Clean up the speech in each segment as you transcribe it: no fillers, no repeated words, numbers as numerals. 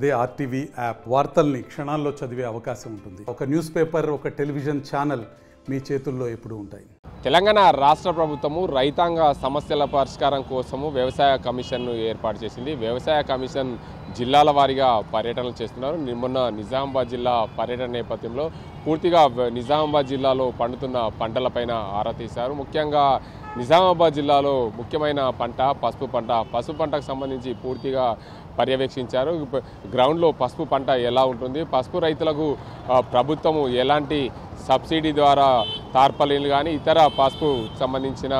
అదే RTV app వార్తల్ని క్షణాల్లో చదివే అవకాశం ఉంటుంది. ఒక న్యూస్ పేపర్, ఒక టెలివిజన్ ఛానల్ మీ చేతుల్లో ఎప్పుడూ ఉంటాయి. తెలంగాణ రాష్ట్ర ప్రభుత్వము రైతాంగ సమస్యల పరిష్కారం కోసము వ్యవసాయ కమిషన్ను ఏర్పాటు చేసింది. వ్యవసాయ కమిషన్ జిల్లాల వారీగా పర్యటనలు చేస్తున్నారు. మొన్న నిజామాబాద్ జిల్లా పర్యటన నేపథ్యంలో పూర్తిగా నిజామాబాద్ జిల్లాలో పండుతున్న పంటలపైన ఆరా తీశారు. ముఖ్యంగా నిజామాబాద్ జిల్లాలో ముఖ్యమైన పంట పసుపు పంట. పసుపు పంటకు సంబంధించి పూర్తిగా పర్యవేక్షించారు. గ్రౌండ్లో పసుపు పంట ఎలా ఉంటుంది, పసుపు రైతులకు ప్రభుత్వము ఎలాంటి సబ్సిడీ ద్వారా తార్పాలిన్లు కానీ ఇతర పసుపు సంబంధించిన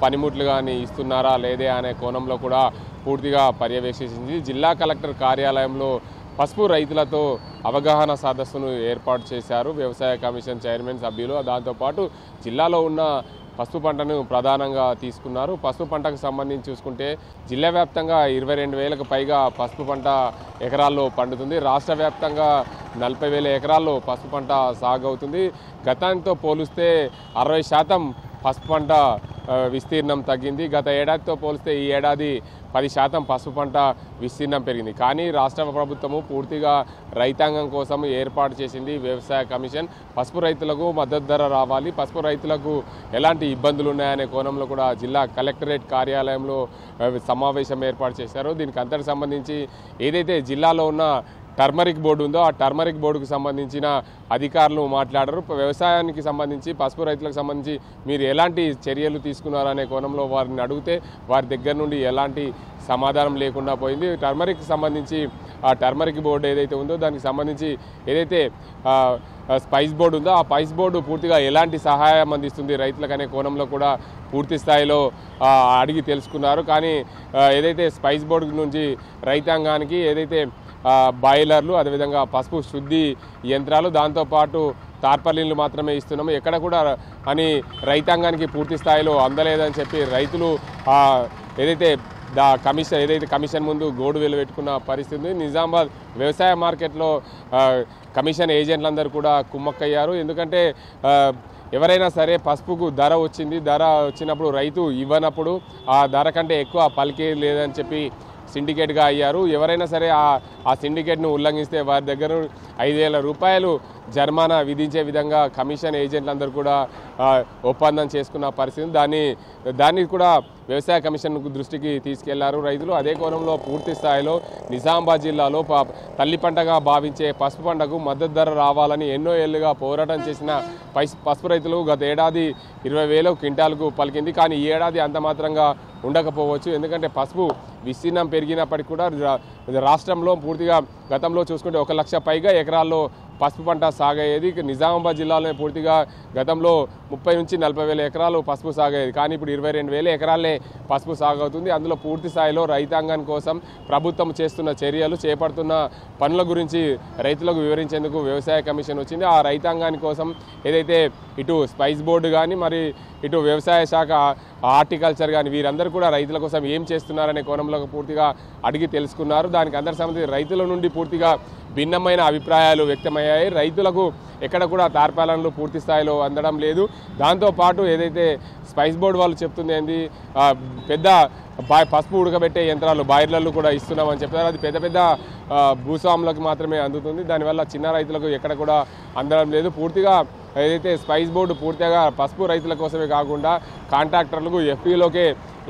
పనిముట్లు కానీ ఇస్తున్నారా లేదే అనే కోణంలో కూడా పూర్తిగా పర్యవేక్షించింది. జిల్లా కలెక్టర్ కార్యాలయంలో పసుపు రైతులతో అవగాహన సదస్సును ఏర్పాటు చేశారు వ్యవసాయ కమిషన్ చైర్మన్ సభ్యులు. దాంతోపాటు జిల్లాలో ఉన్న పసుపు పంటను ప్రధానంగా తీసుకున్నారు. పసుపు పంటకు సంబంధించి చూసుకుంటే జిల్లా వ్యాప్తంగా 22,000కు పైగా పసుపు పంట ఎకరాల్లో పండుతుంది. రాష్ట్ర వ్యాప్తంగా 40,000 ఎకరాల్లో పసుపు పంట సాగు అవుతుంది. గతంతో పోలిస్తే 60% పసుపు పంట విస్తీర్ణం తగ్గింది. గత ఏడాదితో పోలిస్తే ఈ ఏడాది 10% పసుపు పంట విస్తీర్ణం పెరిగింది. కానీ రాష్ట్ర ప్రభుత్వము పూర్తిగా రైతాంగం కోసం ఏర్పాటు చేసింది వ్యవసాయ కమిషన్. పసుపు రైతులకు మద్దతు ధర రావాలి, పసుపు రైతులకు ఎలాంటి ఇబ్బందులు ఉన్నాయనే కోణంలో కూడా జిల్లా కలెక్టరేట్ కార్యాలయంలో సమావేశం ఏర్పాటు చేశారు. దీనికి అంతటికి సంబంధించి ఏదైతే జిల్లాలో ఉన్న టర్మరిక్ బోర్డు ఉందో ఆ టర్మరిక్ బోర్డుకు సంబంధించిన అధికారులు మాట్లాడారు. వ్యవసాయానికి సంబంధించి పసుపు రైతులకు సంబంధించి మీరు ఎలాంటి చర్యలు తీసుకున్నారనే కోణంలో వారిని అడిగితే వారి దగ్గర నుండి ఎలాంటి సమాధానం లేకుండా పోయింది. టర్మరిక్ సంబంధించి ఆ టర్మరిక్ బోర్డు ఏదైతే ఉందో దానికి సంబంధించి ఏదైతే స్పైస్ బోర్డు ఉందో ఆ స్పైస్ బోర్డు పూర్తిగా ఎలాంటి సహాయం అందిస్తుంది రైతులకు అనే కోణంలో కూడా పూర్తి స్థాయిలో అడిగి తెలుసుకున్నారు. కానీ ఏదైతే స్పైస్ బోర్డు నుంచి రైతాంగానికి ఏదైతే బాయిలర్లు, అదేవిధంగా పసుపు శుద్ధి యంత్రాలు, దాంతోపాటు తార్పాలిన్లు మాత్రమే ఇస్తున్నాము, ఎక్కడ కూడా అని రైతాంగానికి పూర్తి స్థాయిలో అందలేదని చెప్పి రైతులు ఏదైతే కమిషన్ ముందు గోడు వెలువెట్టుకున్న పరిస్థితి. నిజామాబాద్ వ్యవసాయ మార్కెట్లో కమిషన్ ఏజెంట్లందరూ కూడా కుమ్మక్కయ్యారు. ఎందుకంటే ఎవరైనా సరే పసుపుకు ధర వచ్చినప్పుడు రైతు ఇవ్వనప్పుడు ఆ ధర కంటే ఎక్కువ పలికే లేదని చెప్పి సిండికేట్గా అయ్యారు. ఎవరైనా సరే ఆ సిండికేట్ను ఉల్లంఘిస్తే వారి దగ్గర 5,000 రూపాయలు జరిమానా విధించే విధంగా కమిషన్ ఏజెంట్లందరూ కూడా ఒప్పందం చేసుకున్న పరిస్థితి. దాన్ని కూడా వ్యవసాయ కమిషన్ దృష్టికి తీసుకెళ్లారు రైతులు. అదే కోణంలో పూర్తి స్థాయిలో నిజామాబాద్ జిల్లాలో తల్లి పంటగా భావించే పసుపు పంటకు మద్దతు ధర రావాలని ఎన్నో ఏళ్లుగా పోరాటం చేసిన పసుపు రైతులు గత ఏడాది 20,000 క్వింటాలకు పలికింది. కానీ ఈ ఏడాది అంత మాత్రంగా ఉండకపోవచ్చు. ఎందుకంటే పసుపు విస్తీర్ణం పెరిగినప్పటికీ కూడా రాష్ట్రంలో పూర్తిగా గతంలో చూసుకుంటే 1 లక్ష పైగా ఎకరాల్లో పసుపు పంట సాగయ్యేది. నిజామాబాద్ జిల్లాలో పూర్తిగా గతంలో 30,000 నుంచి 40,000 ఎకరాలు పసుపు సాగయ్యేది. కానీ ఇప్పుడు 22,000 ఎకరాలే పసుపు సాగు అవుతుంది. అందులో పూర్తి స్థాయిలో రైతాంగం కోసం ప్రభుత్వం చేస్తున్న చర్యలు, చేపడుతున్న పనుల గురించి రైతులకు వివరించేందుకు వ్యవసాయ కమిషన్ వచ్చింది. ఆ రైతాంగాని కోసం ఏదైతే ఇటు స్పైస్ బోర్డు కానీ మరి ఇటు వ్యవసాయ శాఖ హార్టికల్చర్ కానీ వీరందరూ కూడా రైతుల కోసం ఏం చేస్తున్నారనే కోణంలో పూర్తిగా అడిగి తెలుసుకున్నారు. దానికి అందరి సంబంధించి రైతుల నుండి పూర్తిగా భిన్నమైన అభిప్రాయాలు వ్యక్తమయ్యాయి. రైతులకు ఎక్కడ కూడా తార్పాలన్లు పూర్తి స్థాయిలో అందడం లేదు. దాంతోపాటు ఏదైతే స్పైస్ బోర్డు వాళ్ళు చెప్తుంది ఏంది, పెద్ద పసుపు ఉడకబెట్టే యంత్రాలు బాయిలర్లు కూడా ఇస్తున్నామని చెప్తారు. అది పెద్ద భూస్వాములకు మాత్రమే అందుతుంది. దానివల్ల చిన్న రైతులకు ఎక్కడ కూడా అందడం లేదు. పూర్తిగా ఏదైతే స్పైస్ బోర్డు పూర్తిగా పసుపు రైతుల కోసమే కాకుండా కాంట్రాక్టర్లకు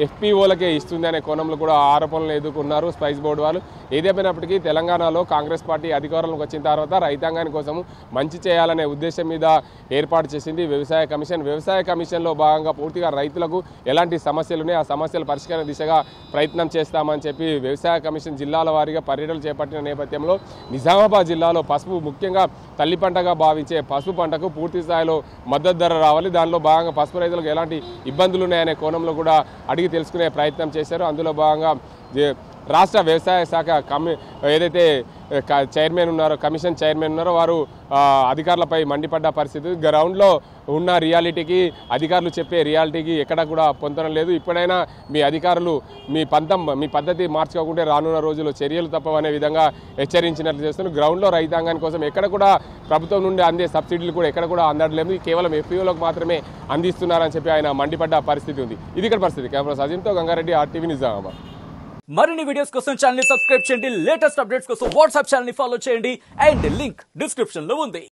ఎఫ్పిఓలకే ఇస్తుంది అనే కోణంలో కూడా ఆరోపణలు ఎదుర్కొన్నారు స్పైస్ బోర్డు వాళ్ళు. ఏదేమైనప్పటికీ తెలంగాణలో కాంగ్రెస్ పార్టీ అధికారంలోకి వచ్చిన తర్వాత రైతాంగాని కోసం మంచి చేయాలనే ఉద్దేశం మీద ఏర్పాటు చేసింది వ్యవసాయ కమిషన్. వ్యవసాయ కమిషన్లో భాగంగా పూర్తిగా రైతులకు ఎలాంటి సమస్యలు ఉన్నాయి ఆ సమస్యల పరిష్కార దిశగా ప్రయత్నం చేస్తామని చెప్పి వ్యవసాయ కమిషన్ జిల్లాల వారీగా పర్యటనలు చేపట్టిన నేపథ్యంలో నిజామాబాద్ జిల్లాలో పసుపు ముఖ్యంగా తల్లి పంటగా భావించే పసుపు పంటకు పూర్తి స్థాయిలో మద్దతు ధర రావాలి, దానిలో భాగంగా పసుపు రైతులకు ఎలాంటి ఇబ్బందులు ఉన్నాయనే కోణంలో కూడా అడిగి తెలుసుకునే ప్రయత్నం చేశారు. అందులో భాగంగా రాష్ట్ర వ్యవసాయ శాఖ ఏదైతే చైర్మన్ ఉన్నారో కమిషన్ చైర్మన్ ఉన్నారో వారు అధికారులపై మండిపడ్డ పరిస్థితి. గ్రౌండ్లో ఉన్న రియాలిటీకి అధికారులు చెప్పే రియాలిటీకి ఎక్కడ కూడా పొందడం లేదు. ఇప్పుడైనా మీ అధికారులు మీ పద్ధతి మార్చుకోకుంటే రానున్న రోజుల్లో చర్యలు తప్పవనే విధంగా హెచ్చరించినట్లు చేస్తున్నారు. గ్రౌండ్లో రైతాంగాని కోసం ఎక్కడ కూడా ప్రభుత్వం నుండి అందే సబ్సిడీలు కూడా ఎక్కడ కూడా అందట్లేదు, కేవలం ఎఫ్పిఓలకు మాత్రమే అందిస్తున్నారని చెప్పి ఆయన మండిపడ్డ పరిస్థితి ఉంది. ఇది ఇక్కడ పరిస్థితి. కెమెరా సజింతో గంగారెడ్డి, RTV నిజామాబాద్. మరిన్ని వీడియోస్ కోసం ఛానల్ ని సబ్స్క్రైబ్ చేయండి, లేటెస్ట్ అప్డేట్స్ కోసం వాట్సాప్ ఛానల్ ని ఫాలో చేయండి అండ్ లింక్ డిస్క్రిప్షన్ లో ఉంది.